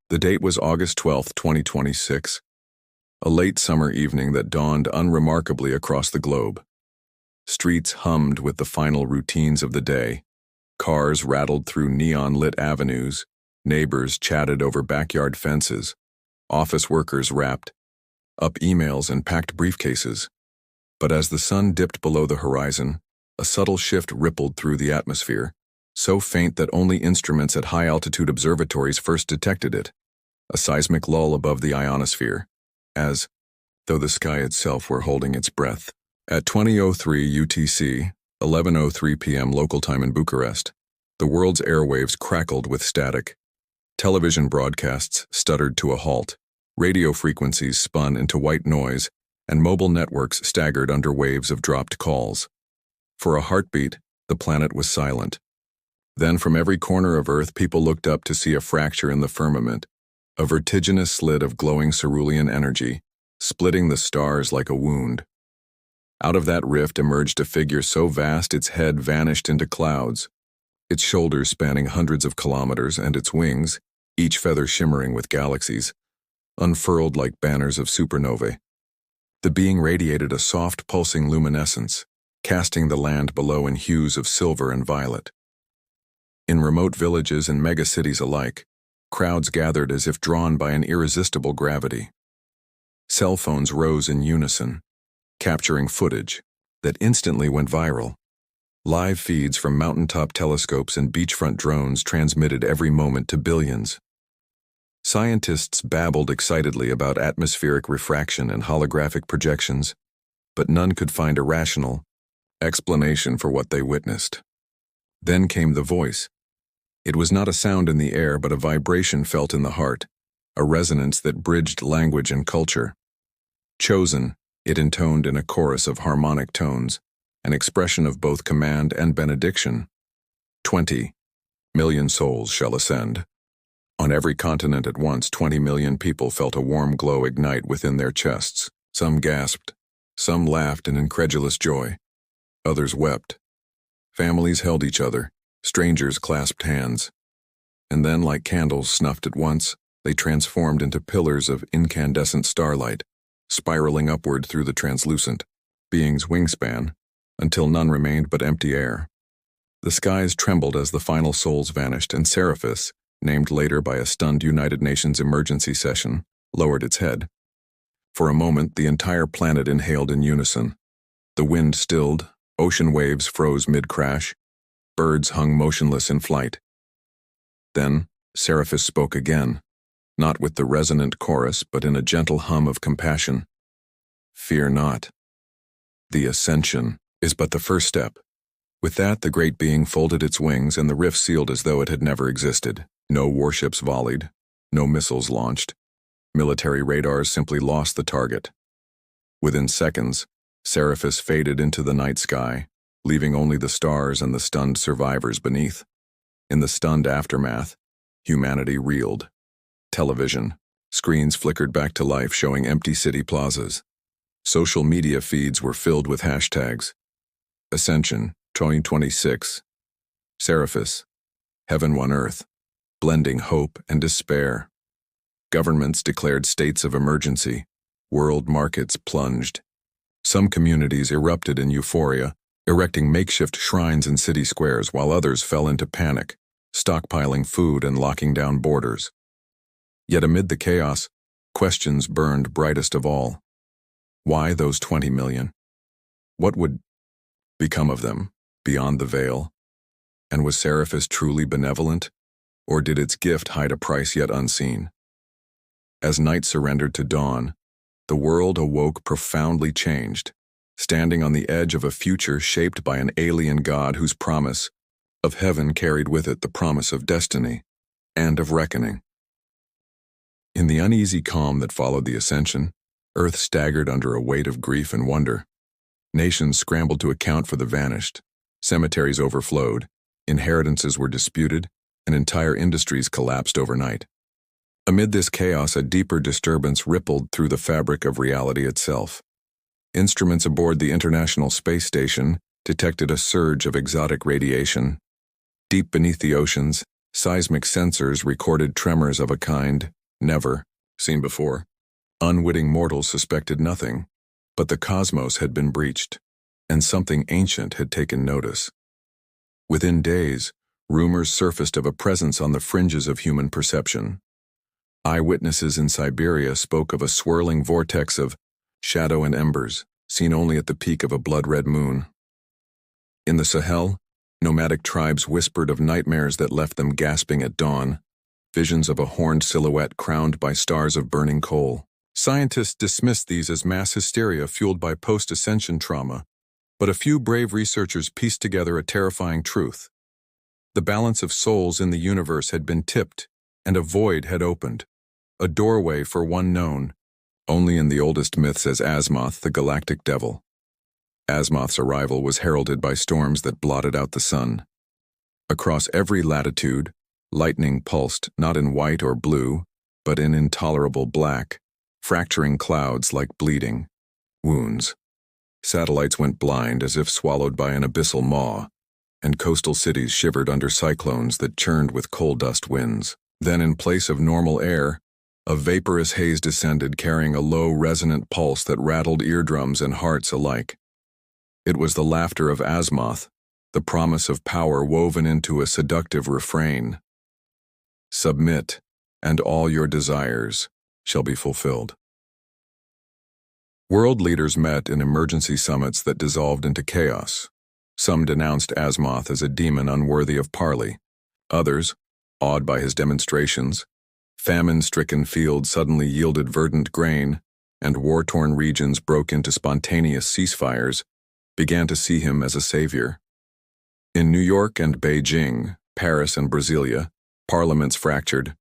The date was August 12, 2026, a late summer evening that dawned unremarkably across the globe. Streets hummed with the final routines of the day. Cars rattled through neon-lit avenues. Neighbors chatted over backyard fences. Office workers wrapped up emails and packed briefcases. But as the sun dipped below the horizon, a subtle shift rippled through the atmosphere, so faint that only instruments at high-altitude observatories first detected it. A seismic lull above the ionosphere, as though the sky itself were holding its breath. At 20:03 UTC, 11:03 p.m. local time in Bucharest, the world's airwaves crackled with static. Television broadcasts stuttered to a halt, radio frequencies spun into white noise, and mobile networks staggered under waves of dropped calls. For a heartbeat, the planet was silent. Then from every corner of Earth, people looked up to see a fracture in the firmament, a vertiginous slit of glowing cerulean energy, splitting the stars like a wound. Out of that rift emerged a figure so vast its head vanished into clouds, its shoulders spanning hundreds of kilometers and its wings, each feather shimmering with galaxies, unfurled like banners of supernovae. The being radiated a soft pulsing luminescence, casting the land below in hues of silver and violet. In remote villages and megacities alike, crowds gathered as if drawn by an irresistible gravity. Cell phones rose in unison, capturing footage that instantly went viral. Live feeds from mountaintop telescopes and beachfront drones transmitted every moment to billions. Scientists babbled excitedly about atmospheric refraction and holographic projections, but none could find a rational explanation for what they witnessed. Then came the voice. It was not a sound in the air, but a vibration felt in the heart, a resonance that bridged language and culture. Chosen, it intoned in a chorus of harmonic tones, an expression of both command and benediction. 20 million souls shall ascend. On every continent at once, 20 million people felt a warm glow ignite within their chests. Some gasped, some laughed in incredulous joy, others wept. Families held each other, strangers clasped hands. And then, like candles snuffed at once, they transformed into pillars of incandescent starlight, spiraling upward through the translucent being's wingspan, until none remained but empty air. The skies trembled as the final souls vanished, and Seraphis, named later by a stunned United Nations emergency session, lowered its head. For a moment, the entire planet inhaled in unison. The wind stilled, ocean waves froze mid-crash, birds hung motionless in flight. Then, Seraphis spoke again, not with the resonant chorus, but in a gentle hum of compassion. Fear not. The ascension is but the first step. With that, the great being folded its wings and the rift sealed as though it had never existed. No warships volleyed, no missiles launched. Military radars simply lost the target. Within seconds, Seraphis faded into the night sky, leaving only the stars and the stunned survivors beneath. In the stunned aftermath, humanity reeled. Television, screens flickered back to life showing empty city plazas. Social media feeds were filled with hashtags. Ascension, 2026. Seraphis, Heaven on Earth, blending hope and despair. Governments declared states of emergency. World markets plunged. Some communities erupted in euphoria, erecting makeshift shrines in city squares, while others fell into panic, stockpiling food and locking down borders. Yet amid the chaos, questions burned brightest of all. Why those 20 million? What would become of them, beyond the veil? And was Seraphis truly benevolent, or did its gift hide a price yet unseen? As night surrendered to dawn, the world awoke profoundly changed, standing on the edge of a future shaped by an alien god whose promise of heaven carried with it the promise of destiny and of reckoning. In the uneasy calm that followed the ascension, Earth staggered under a weight of grief and wonder. Nations scrambled to account for the vanished. Cemeteries overflowed, inheritances were disputed, and entire industries collapsed overnight. Amid this chaos, a deeper disturbance rippled through the fabric of reality itself. Instruments aboard the International Space Station detected a surge of exotic radiation. Deep beneath the oceans, seismic sensors recorded tremors of a kind never seen before. Unwitting mortals suspected nothing, but the cosmos had been breached, and something ancient had taken notice. Within days, rumors surfaced of a presence on the fringes of human perception. Eyewitnesses in Siberia spoke of a swirling vortex of shadow and embers, seen only at the peak of a blood-red moon. In the Sahel, nomadic tribes whispered of nightmares that left them gasping at dawn, visions of a horned silhouette crowned by stars of burning coal. Scientists dismissed these as mass hysteria fueled by post-ascension trauma, but a few brave researchers pieced together a terrifying truth. The balance of souls in the universe had been tipped, and a void had opened, a doorway for one known only in the oldest myths as Azimuth, the galactic devil. Azimuth's arrival was heralded by storms that blotted out the sun. Across every latitude, lightning pulsed not in white or blue, but in intolerable black, fracturing clouds like bleeding wounds. Satellites went blind as if swallowed by an abyssal maw, and coastal cities shivered under cyclones that churned with coal dust winds. Then, in place of normal air, a vaporous haze descended, carrying a low, resonant pulse that rattled eardrums and hearts alike. It was the laughter of Azimuth, the promise of power woven into a seductive refrain. Submit, and all your desires shall be fulfilled. World leaders met in emergency summits that dissolved into chaos. Some denounced Azimuth as a demon unworthy of parley. Others, awed by his demonstrations, famine-stricken fields suddenly yielded verdant grain, and war-torn regions broke into spontaneous ceasefires, began to see him as a savior. In New York and Beijing, Paris and Brasilia, parliaments fractured,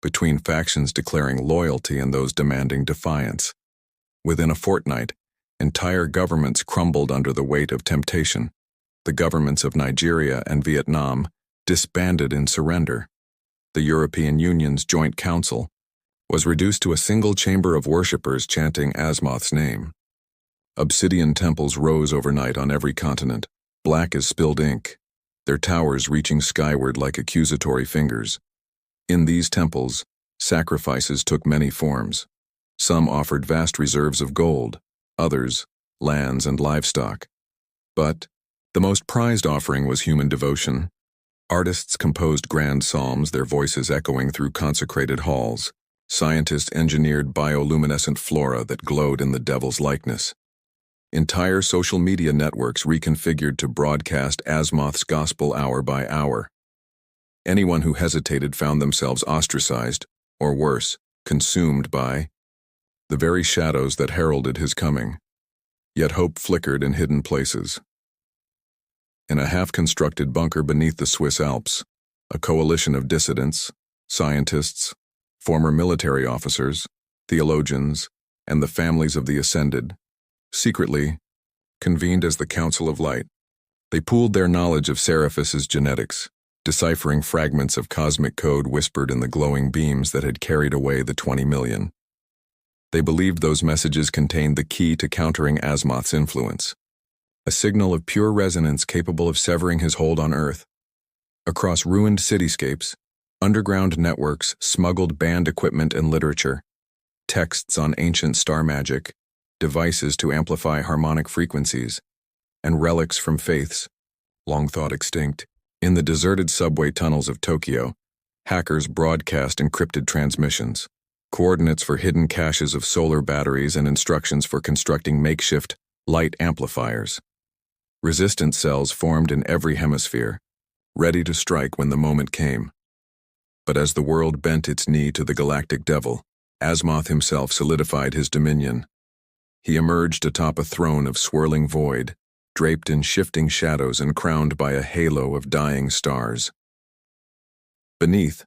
between factions declaring loyalty and those demanding defiance. Within a fortnight, entire governments crumbled under the weight of temptation. The governments of Nigeria and Vietnam disbanded in surrender. The European Union's Joint Council was reduced to a single chamber of worshippers chanting Azimuth's name. Obsidian temples rose overnight on every continent, black as spilled ink, their towers reaching skyward like accusatory fingers. In these temples, sacrifices took many forms. Some offered vast reserves of gold, others, lands and livestock. But the most prized offering was human devotion. Artists composed grand psalms, their voices echoing through consecrated halls. Scientists engineered bioluminescent flora that glowed in the devil's likeness. Entire social media networks reconfigured to broadcast Azimuth's gospel hour by hour. Anyone who hesitated found themselves ostracized, or worse, consumed by the very shadows that heralded his coming. Yet hope flickered in hidden places. In a half-constructed bunker beneath the Swiss Alps, a coalition of dissidents, scientists, former military officers, theologians, and the families of the ascended, secretly convened as the Council of Light. They pooled their knowledge of Seraphis's genetics, deciphering fragments of cosmic code whispered in the glowing beams that had carried away the 20 million. They believed those messages contained the key to countering Azimuth's influence, a signal of pure resonance capable of severing his hold on Earth. Across ruined cityscapes, underground networks smuggled banned equipment and literature, texts on ancient star magic, devices to amplify harmonic frequencies, and relics from faiths long thought extinct. In the deserted subway tunnels of Tokyo, hackers broadcast encrypted transmissions, coordinates for hidden caches of solar batteries and instructions for constructing makeshift light amplifiers. Resistance cells formed in every hemisphere, ready to strike when the moment came. But as the world bent its knee to the galactic devil, Azimuth himself solidified his dominion. He emerged atop a throne of swirling void, draped in shifting shadows and crowned by a halo of dying stars. Beneath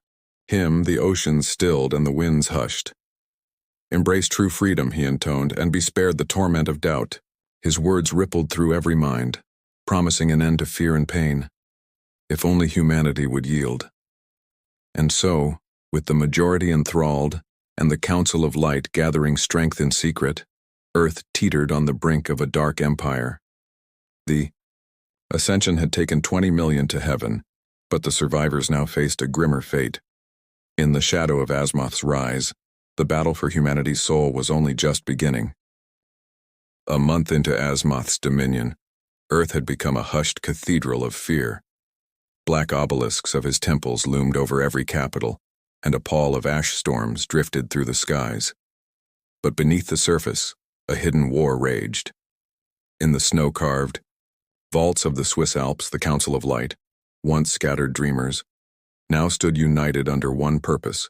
him, the oceans stilled and the winds hushed. "Embrace true freedom," he intoned, "and be spared the torment of doubt." His words rippled through every mind, promising an end to fear and pain, if only humanity would yield. And so, with the majority enthralled and the Council of Light gathering strength in secret, Earth teetered on the brink of a dark empire. The ascension had taken 20 million to heaven, but the survivors now faced a grimmer fate. In the shadow of Azimuth's rise, the battle for humanity's soul was only just beginning. A month into Azimuth's dominion, Earth had become a hushed cathedral of fear. Black obelisks of his temples loomed over every capital, and a pall of ash storms drifted through the skies. But beneath the surface, a hidden war raged. In the snow-carved vaults of the Swiss Alps, the Council of Light, once scattered dreamers, now stood united under one purpose: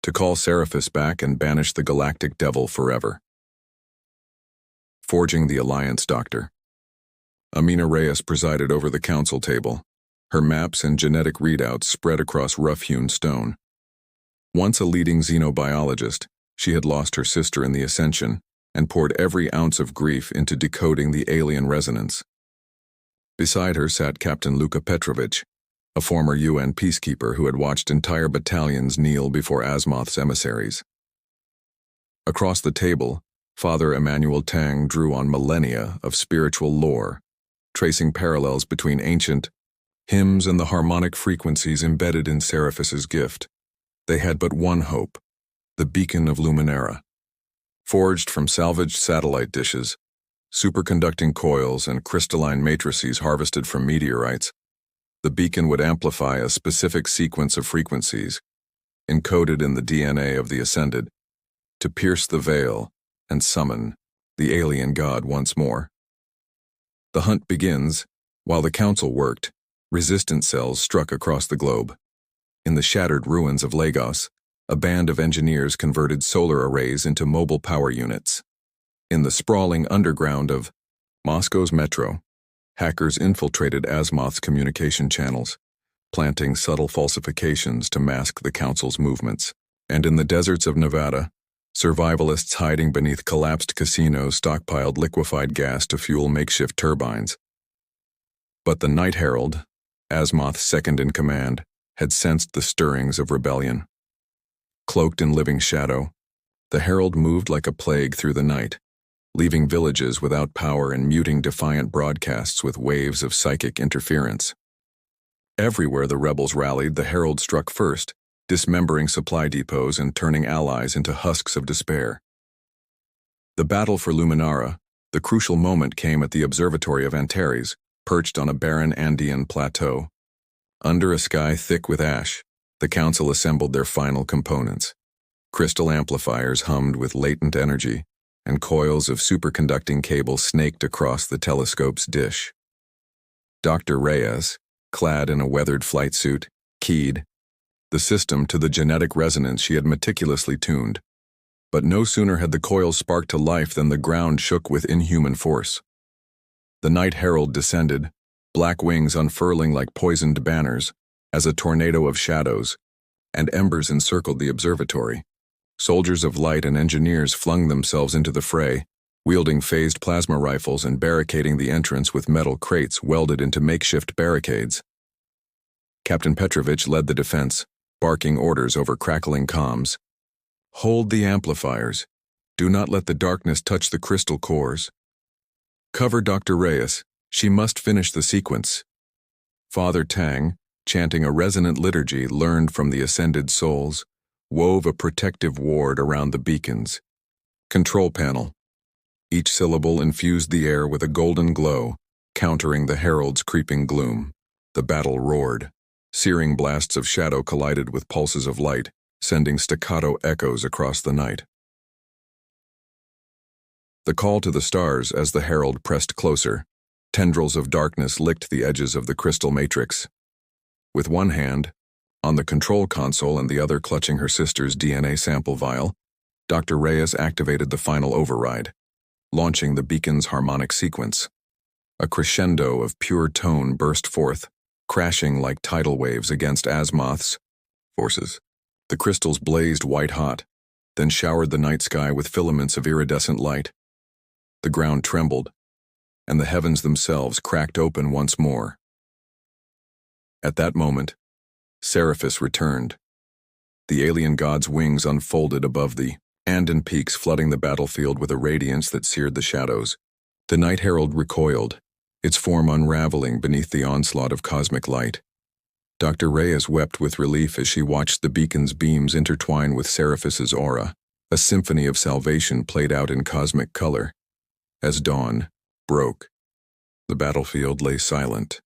to call Seraphis back and banish the Galactic Devil forever. Forging the Alliance, Doctor. Amina Reyes presided over the council table, her maps and genetic readouts spread across rough-hewn stone. Once a leading xenobiologist, she had lost her sister in the Ascension and poured every ounce of grief into decoding the alien resonance. Beside her sat Captain Luka Petrovich, a former UN peacekeeper who had watched entire battalions kneel before Azimuth's emissaries. Across the table, Father Emmanuel Tang drew on millennia of spiritual lore, tracing parallels between ancient hymns and the harmonic frequencies embedded in Seraphis's gift. They had but one hope: the beacon of Luminara. Forged from salvaged satellite dishes, superconducting coils, and crystalline matrices harvested from meteorites, the beacon would amplify a specific sequence of frequencies, encoded in the DNA of the Ascended, to pierce the veil and summon the alien god once more. The hunt begins. While the council worked, resistance cells struck across the globe. In the shattered ruins of Lagos, a band of engineers converted solar arrays into mobile power units. In the sprawling underground of Moscow's metro, hackers infiltrated Azimuth's communication channels, planting subtle falsifications to mask the council's movements. And in the deserts of Nevada, survivalists hiding beneath collapsed casinos stockpiled liquefied gas to fuel makeshift turbines. But the Night Herald, Azimuth's second-in-command, had sensed the stirrings of rebellion. Cloaked in living shadow, the herald moved like a plague through the night, leaving villages without power and muting defiant broadcasts with waves of psychic interference. Everywhere the rebels rallied, the herald struck first, dismembering supply depots and turning allies into husks of despair. The battle for Luminara, the crucial moment, came at the observatory of Antares, perched on a barren Andean plateau. Under a sky thick with ash, the council assembled their final components. Crystal amplifiers hummed with latent energy, and coils of superconducting cable snaked across the telescope's dish. Dr. Reyes, clad in a weathered flight suit, keyed the system to the genetic resonance she had meticulously tuned. But no sooner had the coils sparked to life than the ground shook with inhuman force. The Night Herald descended, black wings unfurling like poisoned banners, as a tornado of shadows, and embers encircled the observatory. Soldiers of light and engineers flung themselves into the fray, wielding phased plasma rifles and barricading the entrance with metal crates welded into makeshift barricades. Captain Petrovich led the defense, barking orders over crackling comms. "Hold the amplifiers. Do not let the darkness touch the crystal cores. Cover Dr. Reyes. She must finish the sequence." Father Tang, chanting a resonant liturgy learned from the ascended souls, wove a protective ward around the beacons. Control panel. Each syllable infused the air with a golden glow, countering the herald's creeping gloom. The battle roared. Searing blasts of shadow collided with pulses of light, sending staccato echoes across the night. The call to the stars as the herald pressed closer. Tendrils of darkness licked the edges of the crystal matrix. With one hand, on the control console and the other clutching her sister's DNA sample vial, Dr. Reyes activated the final override, launching the beacon's harmonic sequence. A crescendo of pure tone burst forth, crashing like tidal waves against Azimuth's forces. The crystals blazed white-hot, then showered the night sky with filaments of iridescent light. The ground trembled, and the heavens themselves cracked open once more. At that moment, Seraphis returned. The alien god's wings unfolded above the Andean peaks, flooding the battlefield with a radiance that seared the shadows. The Night Herald recoiled, its form unraveling beneath the onslaught of cosmic light. Dr. Reyes wept with relief as she watched the beacon's beams intertwine with Seraphis's aura. A symphony of salvation played out in cosmic color. As dawn broke, the battlefield lay silent.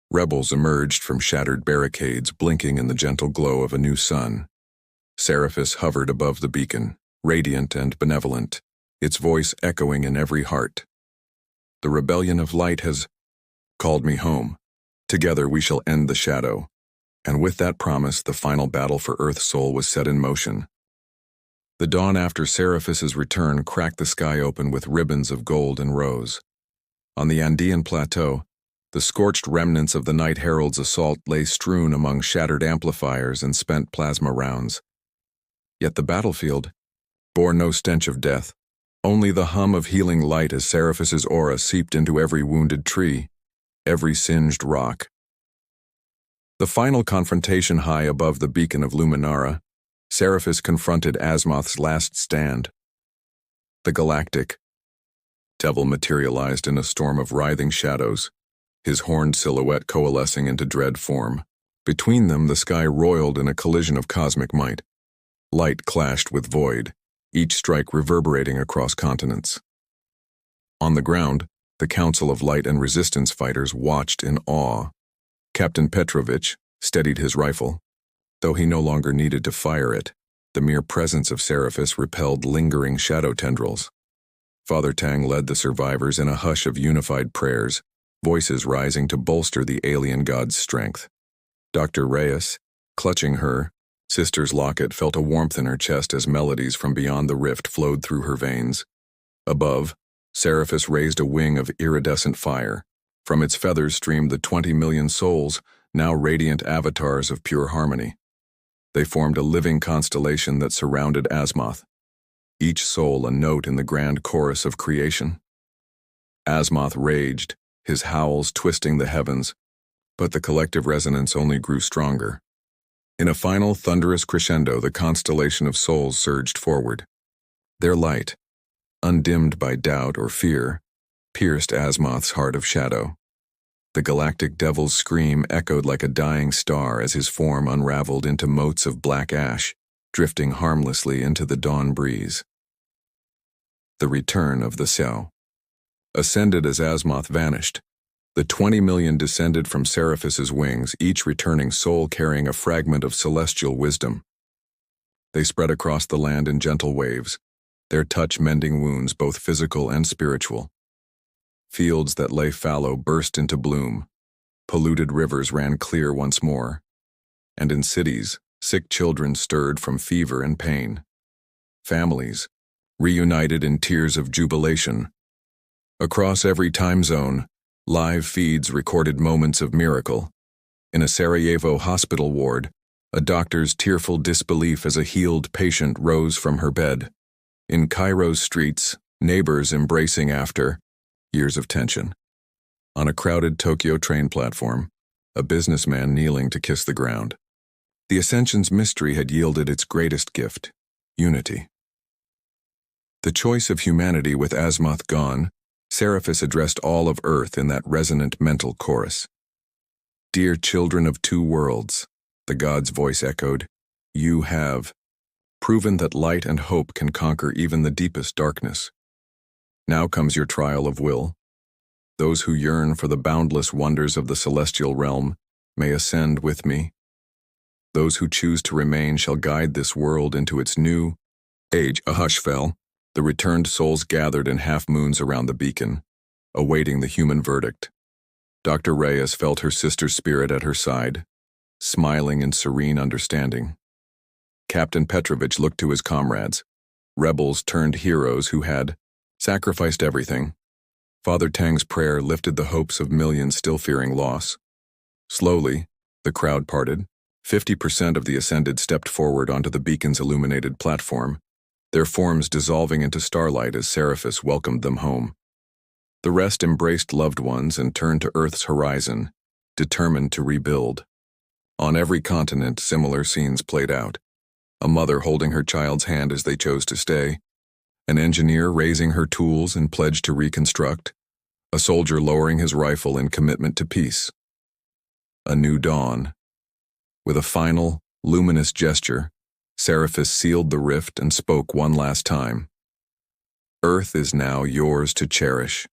Rebels emerged from shattered barricades, blinking in the gentle glow of a new sun. Seraphis hovered above the beacon, radiant and benevolent, its voice echoing in every heart. The rebellion of light has called me home. Together we shall end the shadow. And with that promise, the final battle for Earth's soul was set in motion. The dawn after Seraphis's return cracked the sky open with ribbons of gold and rose. On the Andean plateau, the scorched remnants of the Night Herald's assault lay strewn among shattered amplifiers and spent plasma rounds. Yet the battlefield bore no stench of death, only the hum of healing light as Seraphis's aura seeped into every wounded tree, every singed rock. The final confrontation high above the beacon of Luminara, Seraphis confronted Azimuth's last stand. The Galactic devil materialized in a storm of writhing shadows, his horned silhouette coalescing into dread form. Between them, the sky roiled in a collision of cosmic might. Light clashed with void, each strike reverberating across continents. On the ground, the Council of Light and Resistance fighters watched in awe. Captain Petrovich steadied his rifle. Though he no longer needed to fire it, the mere presence of Seraphis repelled lingering shadow tendrils. Father Tang led the survivors in a hush of unified prayers, voices rising to bolster the alien god's strength. Dr. Reyes, clutching her sister's locket, felt a warmth in her chest as melodies from beyond the rift flowed through her veins. Above, Seraphis raised a wing of iridescent fire. From its feathers streamed the 20 million souls, now radiant avatars of pure harmony. They formed a living constellation that surrounded Azimuth, each soul a note in the grand chorus of creation. Azimuth raged, his howls twisting the heavens, but the collective resonance only grew stronger. In a final thunderous crescendo, the constellation of souls surged forward. Their light, undimmed by doubt or fear, pierced Azimuth's heart of shadow. The galactic devil's scream echoed like a dying star as his form unraveled into motes of black ash, drifting harmlessly into the dawn breeze. The return of the Xiao ascended as Azimuth vanished. The 20 million descended from Seraphis's wings, each returning soul carrying a fragment of celestial wisdom. They spread across the land in gentle waves, their touch mending wounds both physical and spiritual. Fields that lay fallow burst into bloom, polluted rivers ran clear once more, and in cities, sick children stirred from fever and pain. Families, reunited in tears of jubilation. Across every time zone, live feeds recorded moments of miracle. In a Sarajevo hospital ward, a doctor's tearful disbelief as a healed patient rose from her bed. In Cairo's streets, neighbors embracing after years of tension. On a crowded Tokyo train platform, a businessman kneeling to kiss the ground. The Ascension's mystery had yielded its greatest gift, unity. The choice of humanity with Azimuth gone, Seraphis addressed all of Earth in that resonant mental chorus. Dear children of two worlds, the god's voice echoed, you have proven that light and hope can conquer even the deepest darkness. Now comes your trial of will. Those who yearn for the boundless wonders of the celestial realm may ascend with me. Those who choose to remain shall guide this world into its new age. A hush fell. The returned souls gathered in half-moons around the beacon, awaiting the human verdict. Dr. Reyes felt her sister's spirit at her side, smiling in serene understanding. Captain Petrovich looked to his comrades, rebels turned heroes who had sacrificed everything. Father Tang's prayer lifted the hopes of millions still fearing loss. Slowly, the crowd parted. 50% of the ascended stepped forward onto the beacon's illuminated platform, their forms dissolving into starlight as Seraphis welcomed them home. The rest embraced loved ones and turned to Earth's horizon, determined to rebuild. On every continent, similar scenes played out. A mother holding her child's hand as they chose to stay, an engineer raising her tools in pledge to reconstruct, a soldier lowering his rifle in commitment to peace. A new dawn, With a final, luminous gesture, Seriphus sealed the rift and spoke one last time. Earth is now yours to cherish.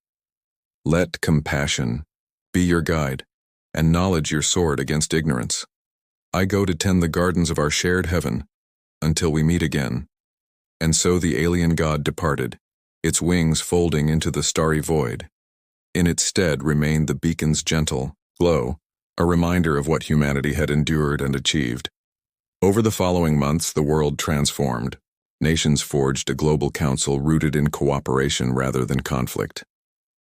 Let compassion be your guide, and knowledge your sword against ignorance. I go to tend the gardens of our shared heaven, until we meet again. And so the alien god departed, its wings folding into the starry void. In its stead remained the beacon's gentle glow, a reminder of what humanity had endured and achieved. Over the following months, the world transformed. Nations forged a global council rooted in cooperation rather than conflict.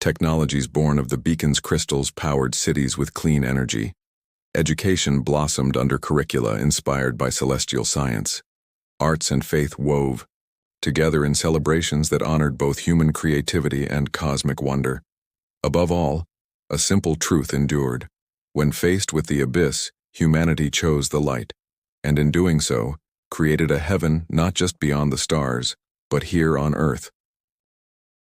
Technologies born of the beacon's crystals powered cities with clean energy. Education blossomed under curricula inspired by celestial science. Arts and faith wove together in celebrations that honored both human creativity and cosmic wonder. Above all, a simple truth endured. When faced with the abyss, humanity chose the light, and in doing so, created a heaven not just beyond the stars, but here on earth.